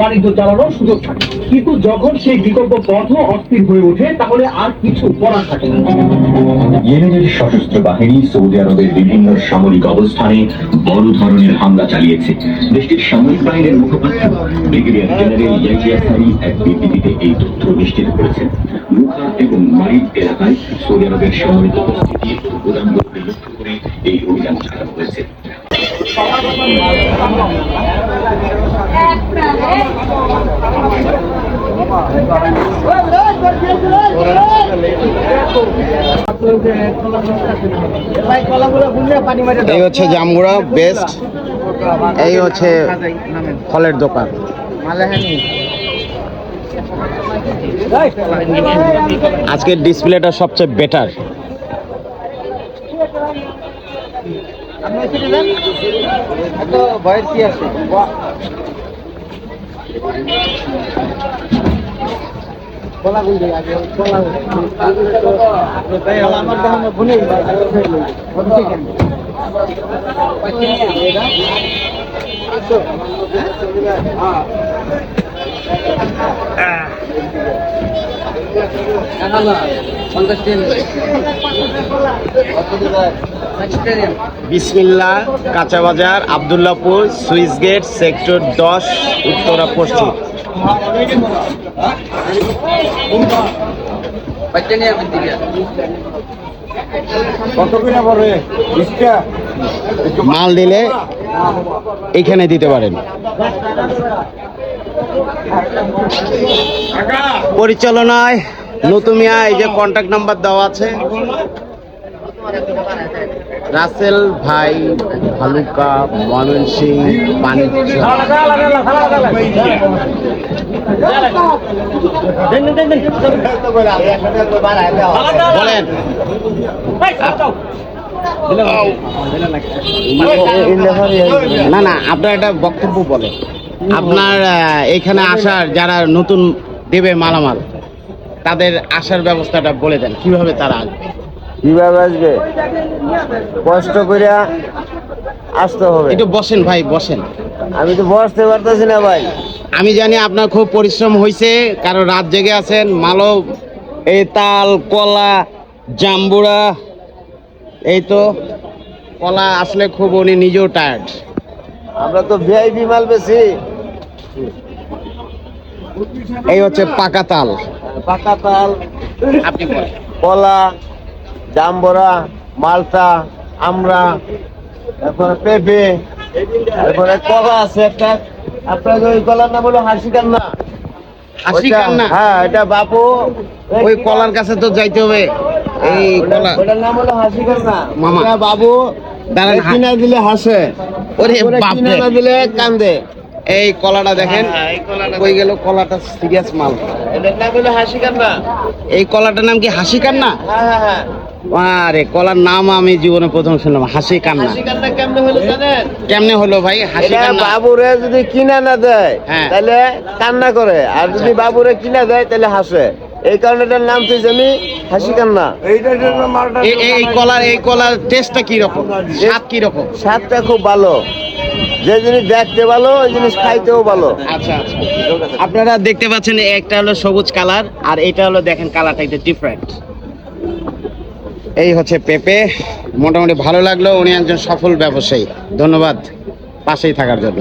বাণিজ্য চালানোর সুযোগ থাকে, কিন্তু যখন সেই বিকল্প পথও অস্থির হয়ে ওঠে তাহলে আর কিছু করার থাকে না। ইয়েমেনের সশস্ত্র বাহিনী সৌদি আরবের বিভিন্ন সামরিক অবস্থানে বড় ধরনের হামলা চালিয়েছে। দেশটির সামরিক বাহিনীর মুখপাত্র ব্রিগেডিয়ার জেনারেল ইয়াহিয়া সারি এক বিবৃতিতে এই তথ্য নিশ্চিত করেছেন। রুখা এবং মারিদ এলাকায় সৌদি আরবের সামরিক উপস্থিতি ও গোদামগুলোকে লক্ষ্য করে এই অভিযান চালানো হয়েছে। এই হচ্ছে জামগুড়া বেস্ট, এই হচ্ছে ফলের দোকান। আজকের ডিসপ্লেটা সবচেয়ে better. Bismillah Kacha Bazar, Abdullahpur, Swiss gate, sector 10, Uttara পশ্চিম। মাল দিলে এখানে দিতে পারেন। পরিচালনায় নতুমিয়া, এই যে কন্ট্যাক্ট নাম্বার দেওয়া আছে। রাসেল ভাই, ভালুকা, ময়মনসিং, বাণিজ্য। বলেন না না, আপনার একটা বক্তব্য বলেন। আপনার এখানে আসার যারা নতুন দেবে মালামাল, তাদের আসার ব্যবস্থাটা বলে দেন, কিভাবে তারা আসবে? কিভাবে আসবে? কষ্ট করে আসতে হবে। একটু বসেন ভাই, বসেন। আমি তো বসতে পারতেছি না ভাই। আমি জানি আপনার খুব পরিশ্রম হয়েছে, কারণ রাত জেগে আছেন। মালব, এই তাল, কলা, জাম্বুরা, এই তো কলা আসলে খুব, উনি নিজেও টায়ার্ড। আমরা তো ভিআইপি মাল বেশি। এই হচ্ছে পাকা তাল, পাকা তাল, আপনি বলেন। কলা, জাম্বরা, মালটা, আমরা, তারপরে পেঁপে, তারপরে কলা আছে একটা। আপনার ওই কলার নাম হলো হাসিকান্না। হাসিকান্না? হ্যাঁ, এটা বাপু। ওই কলার কাছে তো যাইতে হবে। এই কলা, ওটার নাম হলো হাসিকান্না। মামা বাবু দাঁড়ান, কিনা দিলে হাসে, ওরে বাপ কিনা রে। না দিলে কান্দে। এই কলাটা দেখেন, কই গেল কলাটা? সিরিয়াস মাল। এটার নাম হলো হাসিকান্না। এই কলাটার নাম কি হাসিকান্না? হ্যাঁ হ্যাঁ হ্যাঁ। আরে কলার নাম আমি জীবনে প্রথম শুনলাম, হাসিকান্না। হাসিকান্না কেমনে হলো জানেন? কেমনে হলো ভাই এটা হাসিকান্না? বাবুরে যদি কিনা না দেয় হ্যাঁ। তাহলে কান্না করে, আর যদি বাবুরে কিনা দেয় তাহলে হাসে। এই কারণে এটার নাম তুই জানি হাসিকান্না। এই কলার টেস্টটা কি রকম, স্বাদ কি রকম? স্বাদটা খুব ভালো। যে জিনিস দেখতে ভালো ওই জিনিস খাইতেও ভালো। আচ্ছা আচ্ছা, আপনারা দেখতে পাচ্ছেন একটা হলো সবুজ কালার, আর এটা হলো দেখেন কালারটা একটু ডিফারেন্ট। এই হচ্ছে পেঁপে। মোটামুটি ভালো লাগলো, উনি একজন সফল ব্যবসায়ী। ধন্যবাদ পাশেই থাকার জন্য।